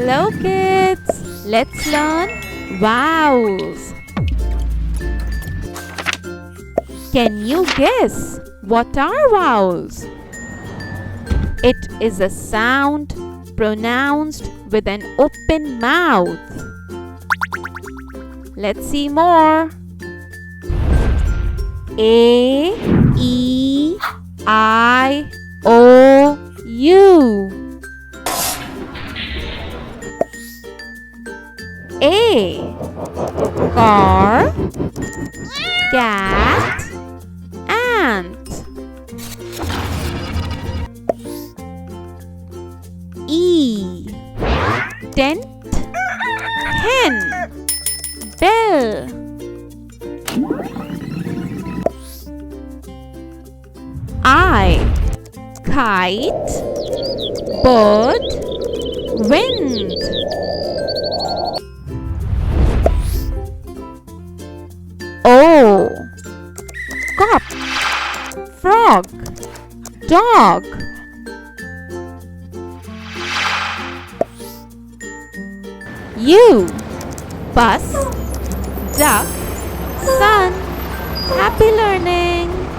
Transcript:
Hello kids, let's learn vowels. Can you guess what are vowels? It is a sound pronounced with an open mouth. Let's see more. A, E, I, O, U. A. Car, cat, ant. E. Tent, hen, bell. I. Kite, bird, wind. O. Cup, frog, dog. U. Bus, duck, sun. Happy learning!